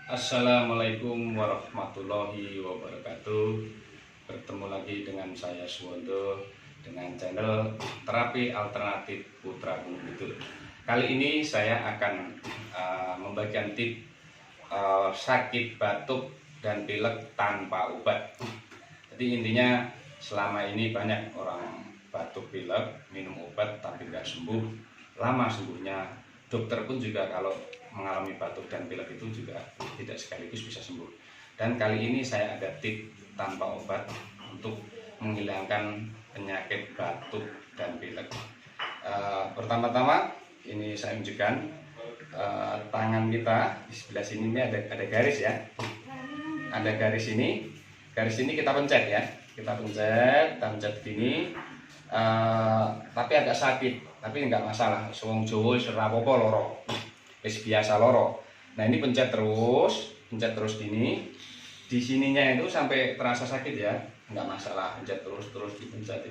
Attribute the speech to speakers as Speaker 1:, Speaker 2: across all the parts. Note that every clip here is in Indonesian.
Speaker 1: Assalamualaikum warahmatullahi wabarakatuh. Bertemu lagi dengan saya Suwondo dengan channel Terapi Alternatif Putra Gunung Kidul. Kali ini saya akan membagikan tip sakit batuk dan pilek tanpa obat. Jadi intinya selama ini banyak orang batuk pilek minum obat tapi nggak sembuh, lama sembuhnya. Dokter pun juga kalau mengalami batuk dan pilek itu juga tidak sekaligus bisa sembuh. Dan kali ini saya ada tip tanpa obat untuk menghilangkan penyakit batuk dan pilek. Pertama-tama ini saya unjukkan tangan kita di sebelah sini ini ada garis ya. Ada garis ini. Garis ini kita pencet ya. Kita pencet gini. Tapi agak sakit, tapi nggak masalah. Wong Jawa ora apa-apa loro. Wis biasa loro. Nah, ini pencet terus gini. Di sininya itu sampai terasa sakit ya. Nggak masalah, pencet terus dipencet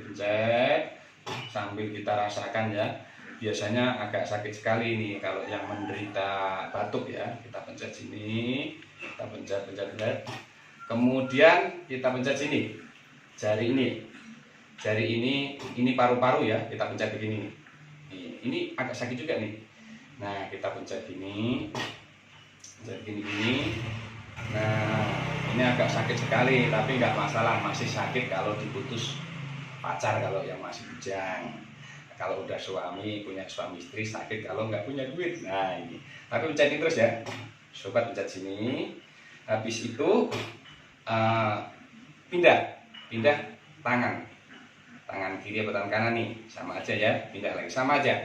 Speaker 1: sambil kita rasakan ya. Biasanya agak sakit sekali ini kalau yang menderita batuk ya. Kita pencet sini, kita pencet. Kemudian kita pencet sini. Jari ini paru-paru ya, kita pencet begini nih. Ini agak sakit juga nih. Nah, kita pencet gini. Nah, ini agak sakit sekali, tapi nggak masalah, masih sakit kalau diputus pacar, kalau yang masih bujang. Kalau udah punya suami istri sakit kalau nggak punya duit. Nah, ini. Tapi pencetin terus ya. Sobat, pencet sini. Habis itu pindah tangan kiri atau tangan kanan nih, sama aja ya, pindah lagi sama aja.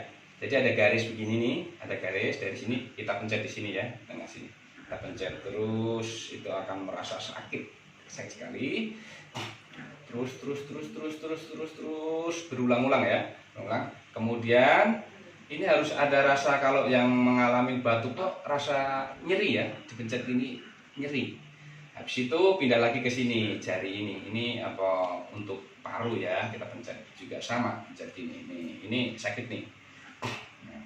Speaker 1: Jadi ada garis begini nih, ada garis dari sini, kita pencet di sini ya, tengah sini. Kita pencet terus, itu akan merasa sakit sekali. Terus berulang-ulang ya, Kemudian ini harus ada rasa, kalau yang mengalami batuk tuh rasa nyeri ya, dipencet ini nyeri. Habis itu pindah lagi ke sini, jari ini apa untuk paru ya, kita pencet juga sama, pencet ini sakit nih. Nah,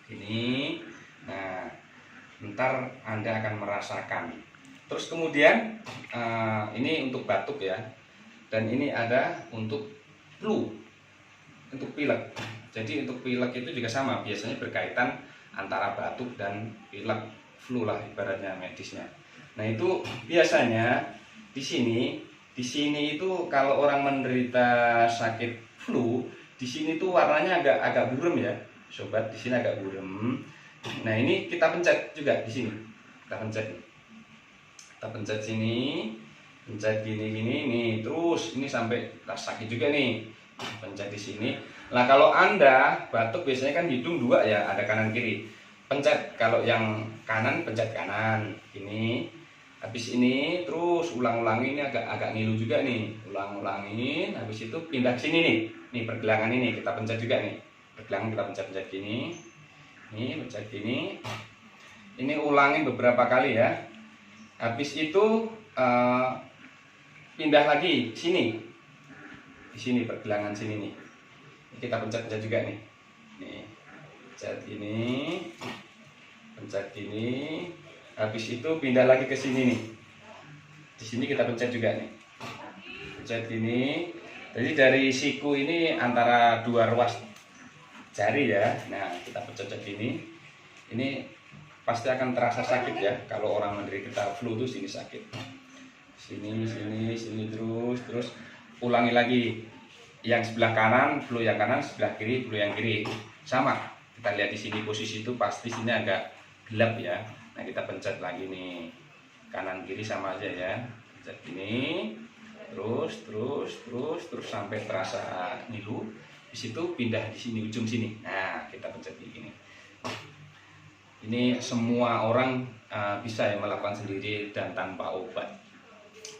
Speaker 1: ini, nah, ntar Anda akan merasakan. Terus kemudian ini untuk batuk ya, dan ini ada untuk flu, untuk pilek. Jadi untuk pilek itu juga sama, biasanya berkaitan antara batuk dan pilek, flu lah ibaratnya medisnya. Nah, itu biasanya di sini itu kalau orang menderita sakit flu, di sini tuh warnanya agak buram ya, sobat, di sini agak buram. Nah, ini kita pencet juga di sini. Kita pencet sini, pencet gini nih, terus ini sampai sakit juga nih. Pencet di sini. Nah, kalau Anda batuk biasanya kan hidung dua ya, ada kanan kiri. Pencet kalau yang kanan, pencet kanan. Ini. Habis ini terus ulang-ulangin, ini agak ngilu juga nih. Ulang-ulangin, habis itu pindah ke sini nih. Pergelangan ini kita pencet juga nih. Pergelangan kita pencet gini. Nih, pencet gini. Ini ulangin beberapa kali ya. Habis itu pindah lagi sini. Di sini pergelangan sini nih. Kita pencet juga nih. Nih. Pencet gini. Habis itu pindah lagi ke sini nih. Di sini kita pencet juga nih. Pencet gini. Jadi dari siku ini antara dua ruas jari ya. Nah, kita pencet gini. Ini pasti akan terasa sakit ya. Kalau orang menderita flu tuh sini sakit. Sini terus ulangi lagi. Yang sebelah kanan flu yang kanan, sebelah kiri flu yang kiri. Sama. Kita lihat di sini posisi itu pasti sini agak gelap ya. Nah, kita pencet lagi nih, kanan kiri sama aja ya, pencet gini, terus sampai terasa ngilu. Di situ pindah di sini, ujung sini. Nah, kita pencet gini. Ini semua orang bisa ya melakukan sendiri dan tanpa obat.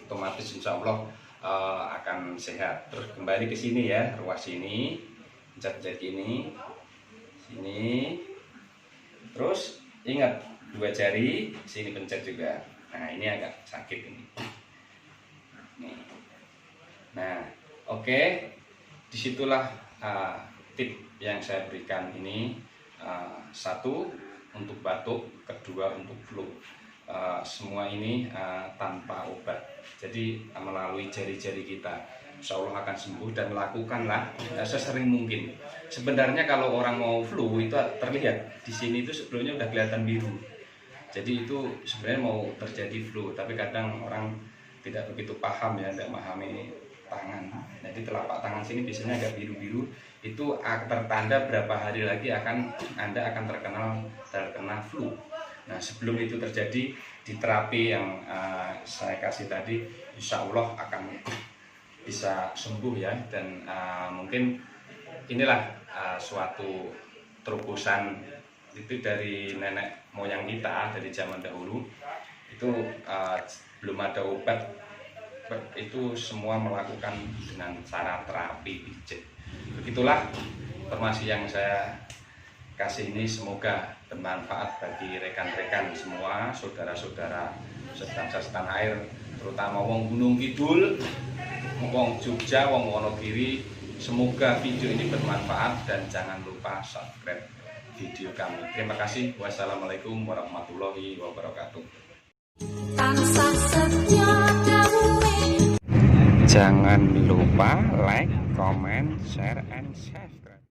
Speaker 1: Otomatis insya Allah akan sehat. Terus kembali ke sini ya, ruas sini, pencet gini, sini, terus ingat. Dua jari, sini pencet juga. Nah, ini agak sakit ini. Nih. Nah, oke. Disitulah tip yang saya berikan ini. Satu untuk batuk, kedua untuk flu. semua ini tanpa obat. Jadi melalui jari-jari kita, insya Allah akan sembuh. Dan lakukanlah sesering mungkin. Sebenarnya kalau orang mau flu itu terlihat di sini itu sebelumnya udah kelihatan biru. Jadi itu sebenarnya mau terjadi flu, tapi kadang orang tidak begitu paham ya, tidak memahami tangan. Jadi telapak tangan sini biasanya agak biru-biru, itu tertanda berapa hari lagi Anda akan terkena flu. Nah, sebelum itu terjadi, di terapi yang saya kasih tadi, insya Allah akan bisa sembuh ya. Dan mungkin inilah suatu terobosan itu dari nenek moyang kita dari zaman dahulu. Itu belum ada obat, itu semua melakukan dengan cara terapi pijat. Begitulah informasi yang saya kasih ini, semoga bermanfaat bagi rekan-rekan semua, saudara-saudara sebangsa setanah air, terutama wong Gunung Kidul, wong Jogja, wong Wonogiri. Semoga video ini bermanfaat dan jangan lupa subscribe video kami. Terima kasih. Wassalamualaikum warahmatullahi wabarakatuh. Jangan lupa like, comment, share,